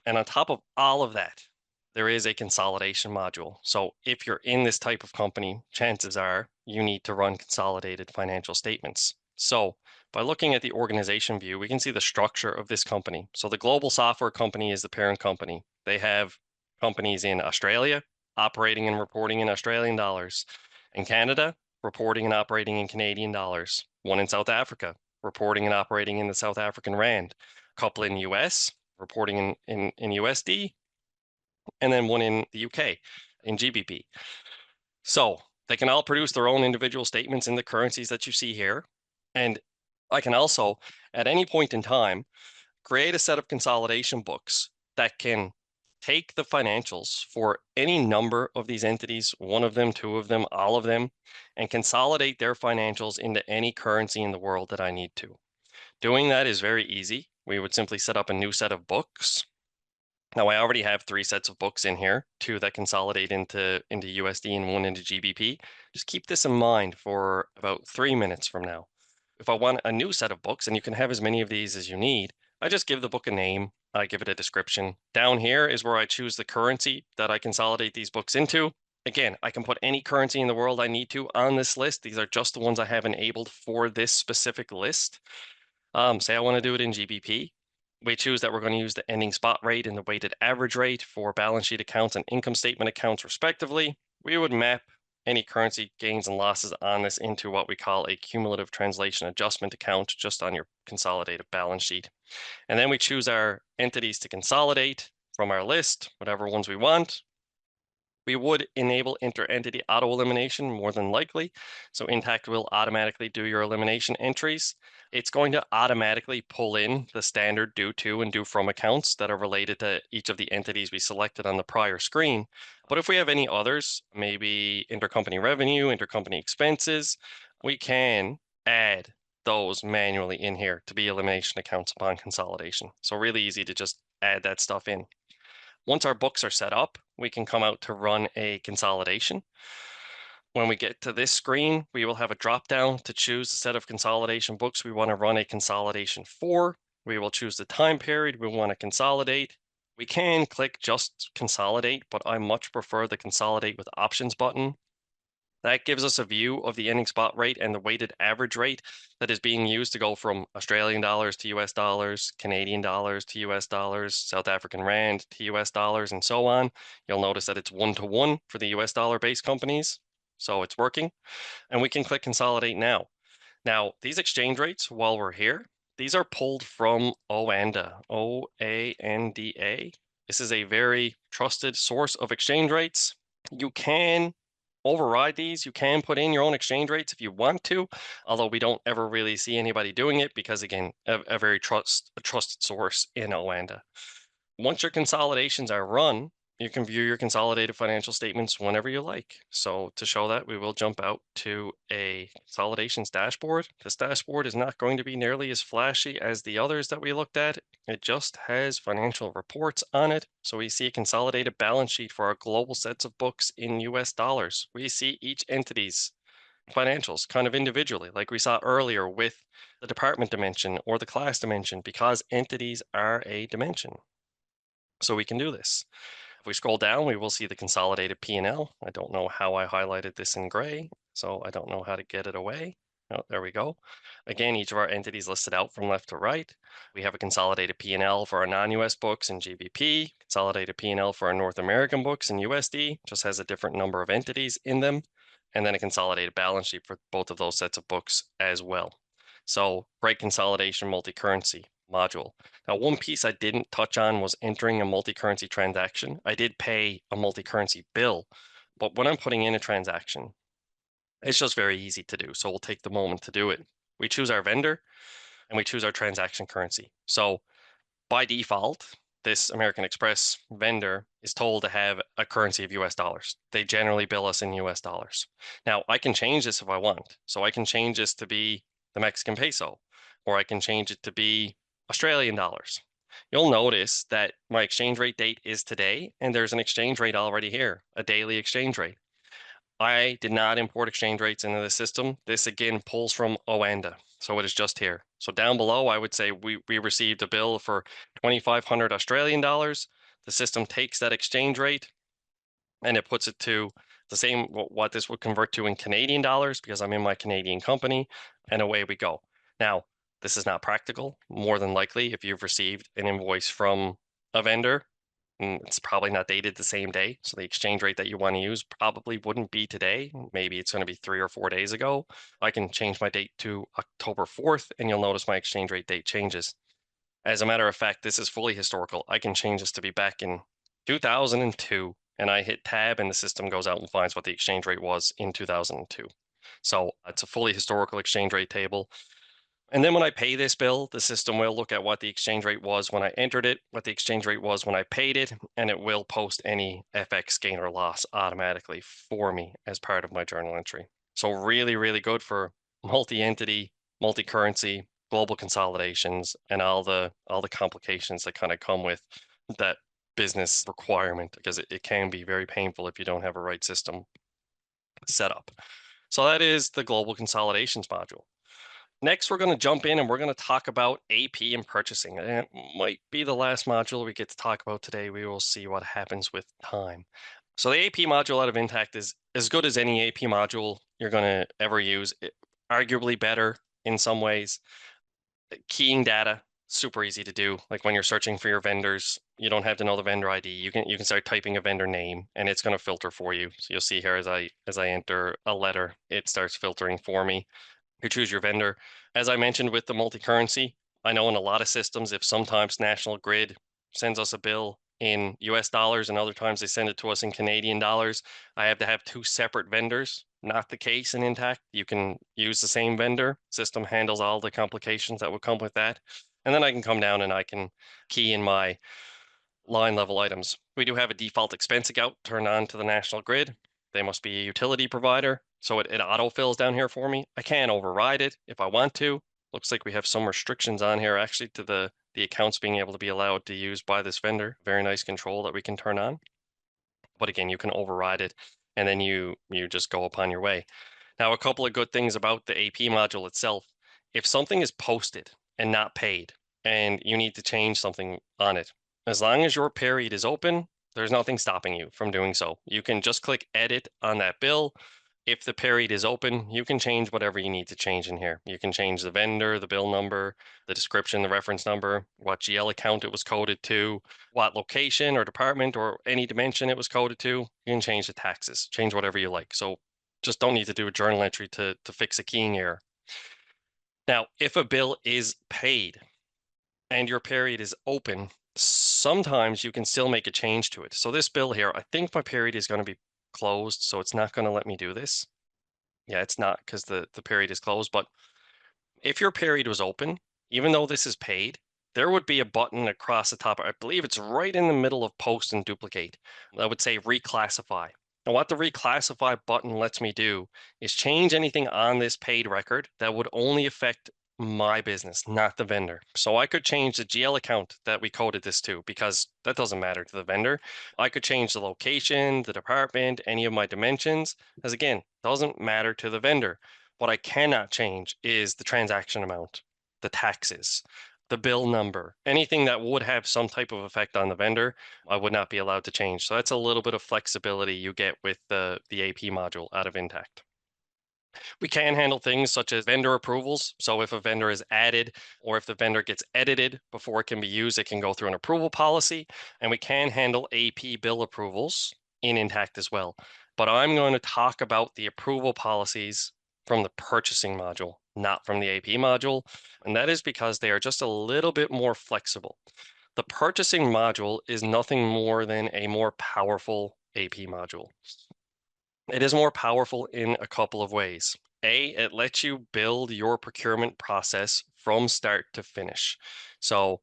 And on top of all of that, there is a consolidation module. So if you're in this type of company, chances are you need to run consolidated financial statements. So by looking at the organization view, we can see the structure of this company. So the global software company is the parent company. They have companies in Australia, operating and reporting in Australian dollars. In Canada, reporting and operating in Canadian dollars. One in South Africa, reporting and operating in the South African rand. A couple in US, reporting in USD, and then one in the UK in GBP. So they can all produce their own individual statements in the currencies that you see here. And I can also, at any point in time, create a set of consolidation books that can take the financials for any number of these entities, one of them, two of them, all of them, and consolidate their financials into any currency in the world that I need to. Doing that is very easy. We would simply set up a new set of books. Now I already have 3 sets of books in here, 2 that consolidate into USD and 1 into GBP. Just keep this in mind for about 3 minutes from now. If I want a new set of books, and you can have as many of these as you need, I just give the book a name, I give it a description. Down here is where I choose the currency that I consolidate these books into. Again, I can put any currency in the world I need to on this list. These are just the ones I have enabled for this specific list. Say I want to do it in GBP. We choose that we're going to use the ending spot rate and the weighted average rate for balance sheet accounts and income statement accounts, respectively. We would map any currency gains and losses on this into what we call a cumulative translation adjustment account just on your consolidated balance sheet. And then we choose our entities to consolidate from our list, whatever ones we want. We would enable inter-entity auto-elimination more than likely. So Intacct will automatically do your elimination entries. It's going to automatically pull in the standard due to and due from accounts that are related to each of the entities we selected on the prior screen. But if we have any others, maybe intercompany revenue, intercompany expenses, we can add those manually in here to be elimination accounts upon consolidation. So really easy to just add that stuff in. Once our books are set up, we can come out to run a consolidation. When we get to this screen, we will have a drop down to choose the set of consolidation books we want to run a consolidation for. We will choose the time period we want to consolidate. We can click just consolidate, but I much prefer the consolidate with options button. That gives us a view of the ending spot rate and the weighted average rate that is being used to go from Australian dollars to US dollars, Canadian dollars to US dollars, South African rand to US dollars, and so on. You'll notice that it's 1-to-1 for the US dollar based companies. So it's working. And we can click consolidate now. Now, these exchange rates, while we're here, these are pulled from Oanda, Oanda. This is a very trusted source of exchange rates. You can override these. You can put in your own exchange rates if you want to, although we don't ever really see anybody doing it because, again, a very trusted source in Oanda. Once your consolidations are run, you can view your consolidated financial statements whenever you like. So to show that, we will jump out to a consolidations dashboard. This dashboard is not going to be nearly as flashy as the others that we looked at. It just has financial reports on it. So we see a consolidated balance sheet for our global sets of books in US dollars. We see each entity's financials kind of individually, like we saw earlier with the department dimension or the class dimension, because entities are a dimension. So we can do this. If we scroll down, we will see the consolidated P&L. I don't know how I highlighted this in gray, so I don't know how to get it away. Oh, there we go. Again, each of our entities listed out from left to right. We have a consolidated P&L for our non-US books in GBP, consolidated P&L for our North American books in USD, just has a different number of entities in them, and then a consolidated balance sheet for both of those sets of books as well. So, break consolidation multi-currency module. Now, one piece I didn't touch on was entering a multi-currency transaction. I did pay a multi-currency bill, but when I'm putting in a transaction, it's just very easy to do. So we'll take the moment to do it. We choose our vendor and we choose our transaction currency. So by default, this American Express vendor is told to have a currency of US dollars. They generally bill us in US dollars. Now, I can change this if I want. So I can change this to be the Mexican peso, or I can change it to be Australian dollars. You'll notice that my exchange rate date is today, and there's an exchange rate already here, a daily exchange rate. I did not import exchange rates into the system. This again pulls from Oanda, so it is just here. So down below, I would say we received a bill for 2,500 Australian dollars. The system takes that exchange rate and it puts it to the same what this would convert to in Canadian dollars because I'm in my Canadian company, and away we go. Now, this is not practical. More than likely, if you've received an invoice from a vendor, it's probably not dated the same day. So the exchange rate that you want to use probably wouldn't be today. Maybe it's going to be 3 or 4 days ago. I can change my date to October 4th, and you'll notice my exchange rate date changes. As a matter of fact, this is fully historical. I can change this to be back in 2002, and I hit tab, and the system goes out and finds what the exchange rate was in 2002. So it's a fully historical exchange rate table. And then when I pay this bill, the system will look at what the exchange rate was when I entered it, what the exchange rate was when I paid it, and it will post any FX gain or loss automatically for me as part of my journal entry. So really, really good for multi-entity, multi-currency, global consolidations, and all the complications that kind of come with that business requirement, because it can be very painful if you don't have a right system set up. So that is the global consolidations module. Next, we're going to jump in and we're going to talk about AP and purchasing. It might be the last module we get to talk about today. We will see what happens with time. So the AP module out of Intacct is as good as any AP module you're going to ever use. Arguably better in some ways. Keying data, super easy to do. Like when you're searching for your vendors, you don't have to know the vendor ID. You can start typing a vendor name and it's going to filter for you. So you'll see here as I enter a letter, it starts filtering for me. You choose your vendor. As I mentioned with the multi-currency, I know in a lot of systems, if sometimes National Grid sends us a bill in US dollars and other times they send it to us in Canadian dollars, I have to have two separate vendors. Not the case in Intacct. You can use the same vendor. System handles all the complications that would come with that. And then I can come down and I can key in my line level items. We do have a default expense account turned on to the National Grid. They must be a utility provider. So it autofills down here for me. I can override it if I want to. Looks like we have some restrictions on here actually to the accounts being able to be allowed to use by this vendor. Very nice control that we can turn on. But again, you can override it and then you just go upon your way. Now, a couple of good things about the AP module itself. If something is posted and not paid and you need to change something on it, as long as your period is open, there's nothing stopping you from doing so. You can just click edit on that bill. If the period is open, you can change whatever you need to change in here. You can change the vendor, the bill number, the description, the reference number, what GL account it was coded to, what location or department or any dimension it was coded to. You can change the taxes, change whatever you like. So just don't need to do a journal entry to fix a keying error. Now, if a bill is paid and your period is open, sometimes you can still make a change to it. So this bill here, I think my period is going to be closed, so it's not going to let me do this. Yeah, it's not because the period is closed. But if your period was open, even though this is paid, there would be a button across the top. I believe it's right in the middle of post and duplicate. That would say reclassify. And what the reclassify button lets me do is change anything on this paid record that would only affect my business, not the vendor. So I could change the GL account that we coded this to because that doesn't matter to the vendor. I could change the location, the department, any of my dimensions, as again, doesn't matter to the vendor. What I cannot change is the transaction amount, the taxes, the bill number, anything that would have some type of effect on the vendor, I would not be allowed to change. So that's a little bit of flexibility you get with the AP module out of Intacct. We can handle things such as vendor approvals. So if a vendor is added or if the vendor gets edited before it can be used, it can go through an approval policy. And we can handle AP bill approvals in Intacct as well. But I'm going to talk about the approval policies from the purchasing module, not from the AP module. And that is because they are just a little bit more flexible. The purchasing module is nothing more than a more powerful AP module. It is more powerful in a couple of ways. A, it lets you build your procurement process from start to finish. So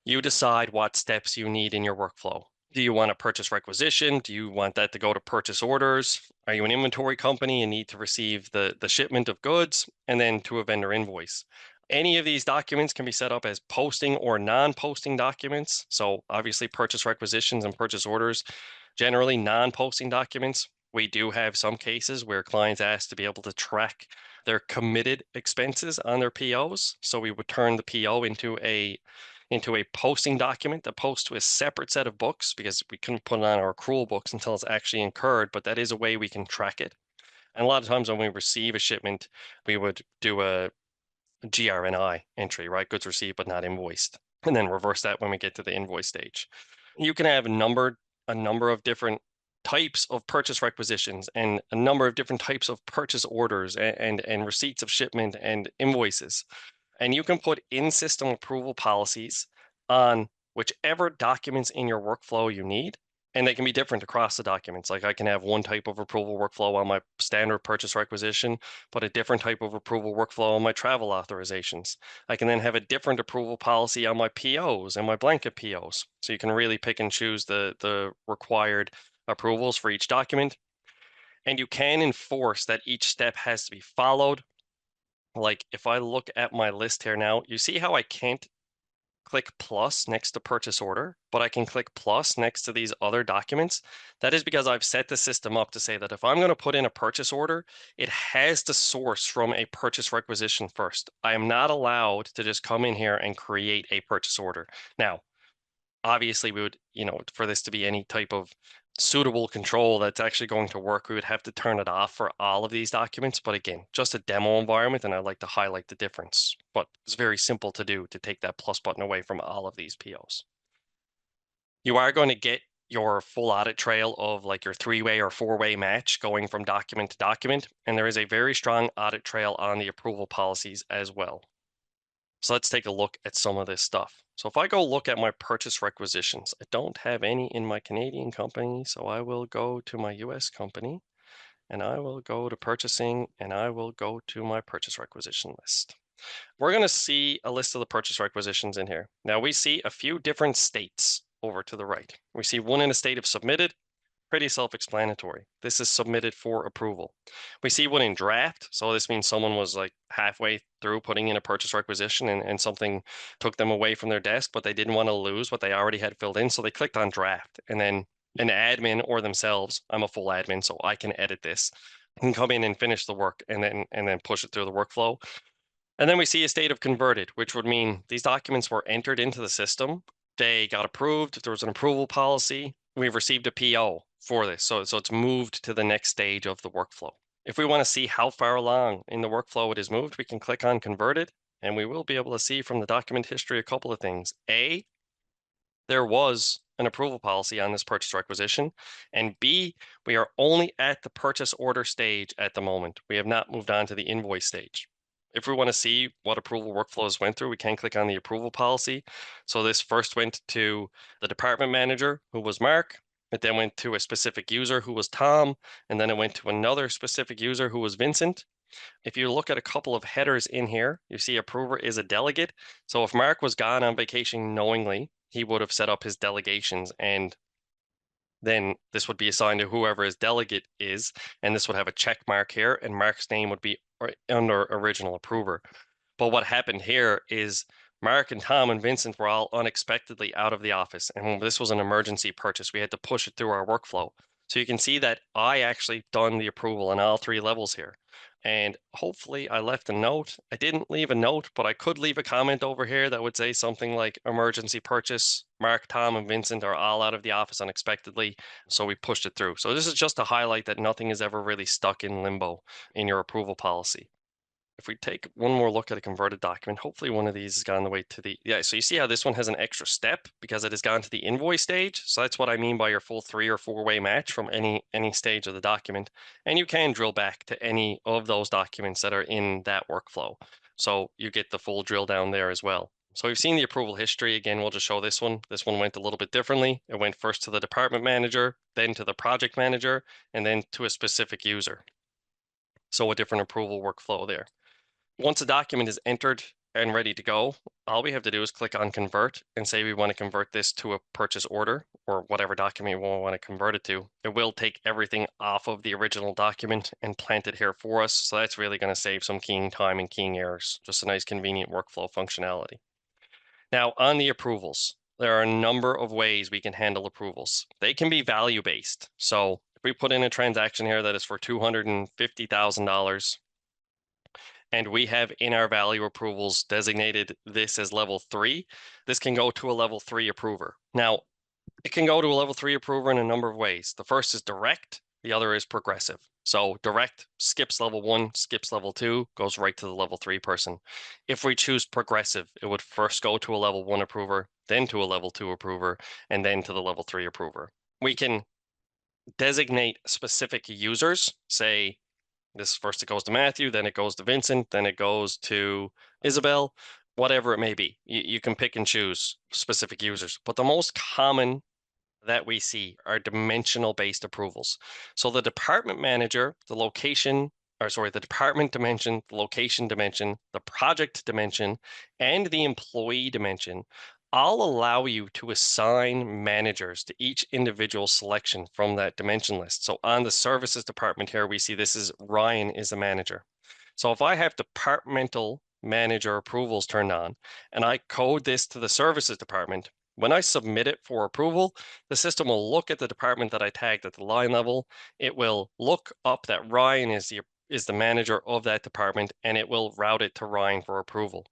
you decide what steps you need in your workflow. Do you want a purchase requisition? Do you want that to go to purchase orders? Are you an inventory company and need to receive the shipment of goods and then to a vendor invoice? Any of these documents can be set up as posting or non-posting documents. So obviously purchase requisitions and purchase orders, generally non-posting documents. We do have some cases where clients ask to be able to track their committed expenses on their POs. So we would turn the PO into a posting document that posts to a separate set of books because we couldn't put it on our accrual books until it's actually incurred, but that is a way we can track it. And a lot of times when we receive a shipment, we would do a GRNI entry, right? Goods received but not invoiced, and then reverse that when we get to the invoice stage. You can have a number of different types of purchase requisitions and a number of different types of purchase orders and receipts of shipment and invoices. And you can put in-system approval policies on whichever documents in your workflow you need. And they can be different across the documents. Like I can have one type of approval workflow on my standard purchase requisition, but a different type of approval workflow on my travel authorizations. I can then have a different approval policy on my POs and my blanket POs. So you can really pick and choose the required approvals for each document. And you can enforce that each step has to be followed. Like if I look at my list here now, you see how I can't click plus next to purchase order, but I can click plus next to these other documents. That is because I've set the system up to say that if I'm going to put in a purchase order, it has to source from a purchase requisition first. I am not allowed to just come in here and create a purchase order. Now, obviously we would, for this to be any type of suitable control that's actually going to work, we would have to turn it off for all of these documents. But again, just a demo environment, and I'd like to highlight the difference. But it's very simple to do to take that plus button away from all of these POs. You are going to get your full audit trail of like your 3-way or 4-way match going from document to document. And there is a very strong audit trail on the approval policies as well. So let's take a look at some of this stuff. So if I go look at my purchase requisitions, I don't have any in my Canadian company. So I will go to my US company and I will go to purchasing and I will go to my purchase requisition list. We're going to see a list of the purchase requisitions in here. Now we see a few different states over to the right. We see one in a state of submitted. Pretty self-explanatory. This is submitted for approval. We see one in draft. So this means someone was like halfway through putting in a purchase requisition and something took them away from their desk, but they didn't want to lose what they already had filled in. So they clicked on draft, and then an admin or themselves, I'm a full admin, so I can edit this, can come in and finish the work and then push it through the workflow. And then we see a state of converted, which would mean these documents were entered into the system. They got approved. There was an approval policy. We've received a PO for this. So it's moved to the next stage of the workflow. If we want to see how far along in the workflow it is moved, we can click on Converted, and we will be able to see from the document history a couple of things. A, there was an approval policy on this purchase requisition. And B, we are only at the purchase order stage at the moment. We have not moved on to the invoice stage. If we want to see what approval workflows went through, we can click on the approval policy. So this first went to the department manager, who was Mark. It then went to a specific user, who was Tom. And then it went to another specific user, who was Vincent. If you look at a couple of headers in here, you see approver is a delegate. So if Mark was gone on vacation knowingly, he would have set up his delegations, and then this would be assigned to whoever his delegate is, and this would have a check mark here, and Mark's name would be under original approver. But what happened here is Mark and Tom and Vincent were all unexpectedly out of the office, and this was an emergency purchase. We had to push it through our workflow. So you can see that I actually done the approval on all three levels here. And hopefully I left a note. I didn't leave a note, but I could leave a comment over here that would say something like emergency purchase. Mark, Tom, and Vincent are all out of the office unexpectedly, so we pushed it through. So this is just to highlight that nothing is ever really stuck in limbo in your approval policy. If we take one more look at a converted document, hopefully one of these has gone the way to the, yeah, so you see how this one has an extra step because it has gone to the invoice stage. So that's what I mean by your full 3 or 4-way match from any stage of the document. And you can drill back to any of those documents that are in that workflow. So you get the full drill down there as well. So we've seen the approval history. Again, we'll just show this one. This one went a little bit differently. It went first to the department manager, then to the project manager, and then to a specific user. So a different approval workflow there. Once a document is entered and ready to go, all we have to do is click on convert and say we want to convert this to a purchase order or whatever document we want to convert it to. It will take everything off of the original document and plant it here for us. So that's really going to save some keying time and keying errors. Just a nice convenient workflow functionality. Now on the approvals, there are a number of ways we can handle approvals. They can be value based. So if we put in a transaction here that is for $250,000, and we have in our value approvals designated this as level 3, this can go to a level 3 approver. Now, it can go to a level 3 approver in a number of ways. The first is direct, the other is progressive. So direct skips level 1, skips level 2, goes right to the level 3 person. If we choose progressive, it would first go to a level 1 approver, then to a level 2 approver, and then to the level 3 approver. We can designate specific users, say this first it goes to Matthew, then it goes to Vincent, then it goes to Isabel, whatever it may be. You can pick and choose specific users. But the most common that we see are dimensional based approvals. So the department manager, the location, or sorry, the department dimension, the location dimension, the project dimension, and the employee dimension all allow you to assign managers to each individual selection from that dimension list. So on the services department here, we see this is Ryan is the manager. So if I have departmental manager approvals turned on and I code this to the services department, when I submit it for approval, the system will look at the department that I tagged at the line level. It will look up that Ryan is the manager of that department, and it will route it to Ryan for approval.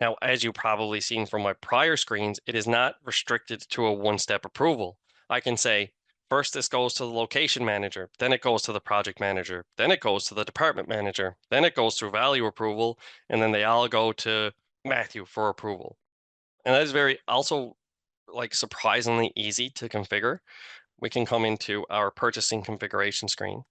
Now, as you've probably seen from my prior screens, it is not restricted to a one-step approval. I can say, first this goes to the location manager, then it goes to the project manager, then it goes to the department manager, then it goes through value approval, and then they all go to Matthew for approval. And that is very also like surprisingly easy to configure. We can come into our purchasing configuration screen.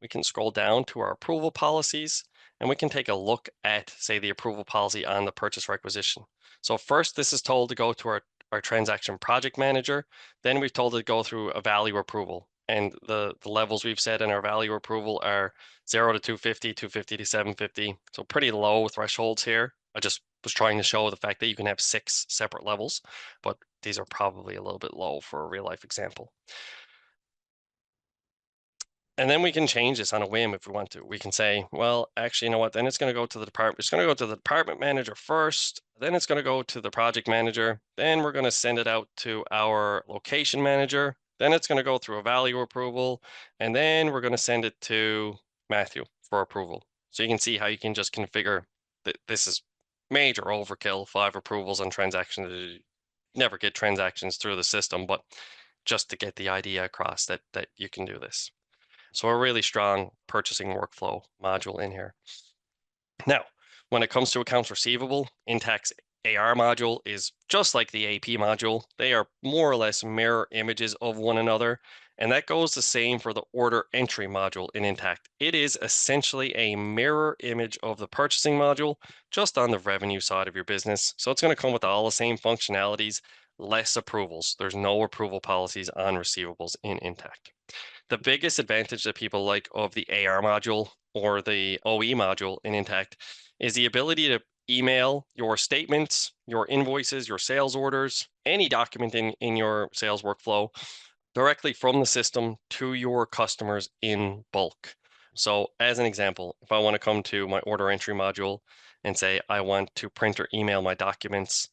We can scroll down to our approval policies, and we can take a look at, say, the approval policy on the purchase requisition. So first, this is told to go to our transaction project manager. Then we've told it to go through a value approval. And the levels we've set in our value approval are 0 to 250, 250 to 750. So pretty low thresholds here. I just was trying to show the fact that you can have 6 separate levels, but these are probably a little bit low for a real life example. And then we can change this on a whim if we want to. We can say, well, actually, you know what? Then it's going to go to the department. It's going to go to the department manager first. Then it's going to go to the project manager. Then we're going to send it out to our location manager. Then it's going to go through a value approval. And then we're going to send it to Matthew for approval. So you can see how you can just configure that. This is major overkill, 5 approvals on transactions. You never get transactions through the system, but just to get the idea across that you can do this. So a really strong purchasing workflow module in here. Now, when it comes to accounts receivable, Intacct's AR module is just like the AP module. They are more or less mirror images of one another, and that goes the same for the order entry module in Intacct. It is essentially a mirror image of the purchasing module, just on the revenue side of your business. So it's going to come with all the same functionalities, less approvals. There's no approval policies on receivables in Intacct. The biggest advantage that people like of the AR module or the OE module in Intacct is the ability to email your statements, your invoices, your sales orders, any document in your sales workflow directly from the system to your customers in bulk. So as an example, if I want to come to my order entry module and say I want to print or email my documents,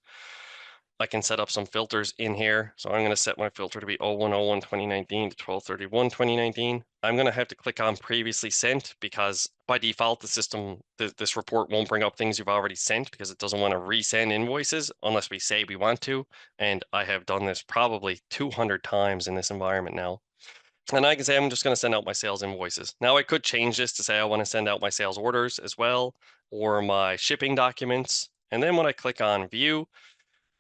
I can set up some filters in here. So I'm going to set my filter to be 01/01/2019 to 12/31/2019. I'm going to have to click on previously sent because by default, the system, this report won't bring up things you've already sent because it doesn't want to resend invoices unless we say we want to. And I have done this probably 200 times in this environment now. And I can say I'm just going to send out my sales invoices. Now I could change this to say I want to send out my sales orders as well, or my shipping documents. And then when I click on view,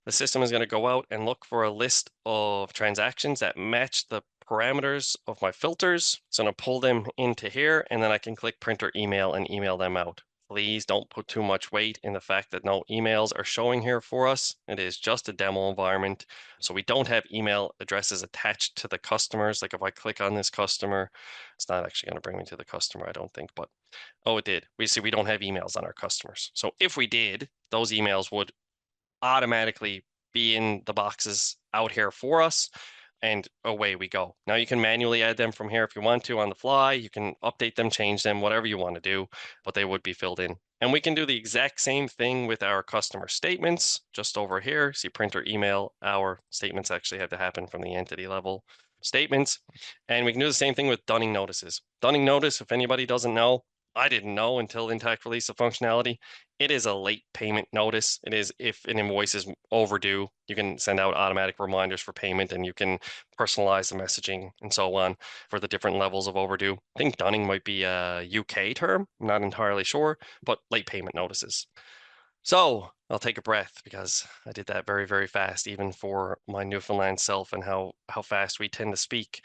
the system is going to go out and look for a list of transactions that match the parameters of my filters. So I'm going to pull them into here, and then I can click print or email and email them out. Please don't put too much weight in the fact that no emails are showing here for us. It is just a demo environment. So we don't have email addresses attached to the customers. Like if I click on this customer, it's not actually going to bring me to the customer, I don't think, but oh, it did. We see we don't have emails on our customers. So if we did, those emails would automatically be in the boxes out here for us, and away we go. Now you can manually add them from here if you want to on the fly. You can update them, change them, whatever you want to do, but they would be filled in. And we can do the exact same thing with our customer statements just over here. See print or email. Our statements actually have to happen from the entity level statements. And we can do the same thing with dunning notices. Dunning notice, if anybody doesn't know, I didn't know until Intacct released the functionality. It is a late payment notice. It is if an invoice is overdue, you can send out automatic reminders for payment and you can personalize the messaging and so on for the different levels of overdue. I think dunning might be a UK term. I'm not entirely sure, but late payment notices. So I'll take a breath because I did that very, very fast, even for my Newfoundland self and how fast we tend to speak.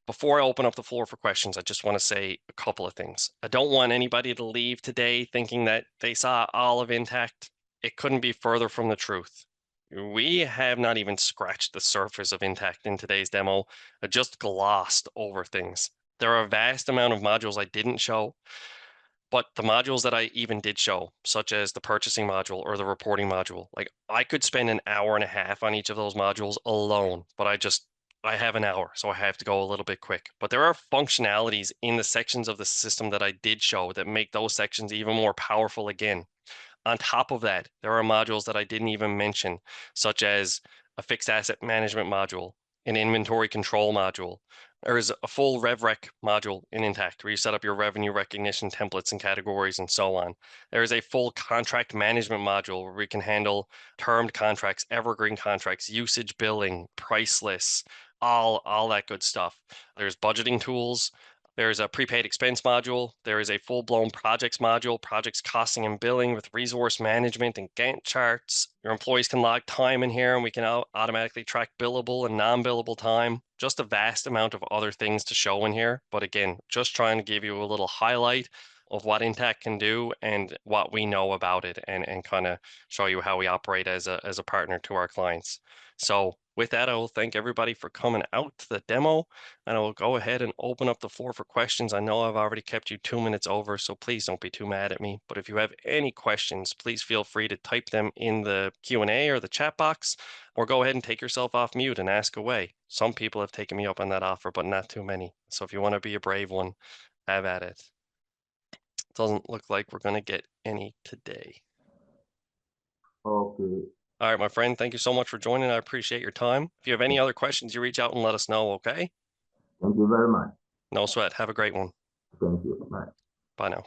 Before I open up the floor for questions, I just want to say a couple of things. I don't want anybody to leave today thinking that they saw all of Intacct. It couldn't be further from the truth. We have not even scratched the surface of Intacct in today's demo. I just glossed over things. There are a vast amount of modules I didn't show, but the modules that I even did show, such as the purchasing module or the reporting module, like I could spend an hour and a half on each of those modules alone, but I have an hour, so I have to go a little bit quick. But there are functionalities in the sections of the system that I did show that make those sections even more powerful again. On top of that, there are modules that I didn't even mention, such as a fixed asset management module, an inventory control module. There is a full RevRec module in Intacct where you set up your revenue recognition templates and categories and so on. There is a full contract management module where we can handle termed contracts, evergreen contracts, usage billing, price lists, all that good stuff. There's budgeting tools. There's a prepaid expense module. There is a full-blown projects module, projects costing and billing with resource management and Gantt charts. Your employees can log time in here and we can automatically track billable and non-billable time. Just a vast amount of other things to show in here. But again, just trying to give you a little highlight of what Intacct can do and what we know about it and kind of show you how we operate as a partner to our clients. So with that, I will thank everybody for coming out to the demo, and I will go ahead and open up the floor for questions. I know I've already kept you 2 minutes over, so please don't be too mad at me. But if you have any questions, please feel free to type them in the Q&A or the chat box, or go ahead and take yourself off mute and ask away. Some people have taken me up on that offer, but not too many. So if you want to be a brave one, have at it. Doesn't look like we're going to get any today. Okay. All right, my friend, thank you so much for joining. I appreciate your time. If you have any other questions, you reach out and let us know, okay? Thank you very much. No sweat. Have a great one. Thank you. Bye. Bye now.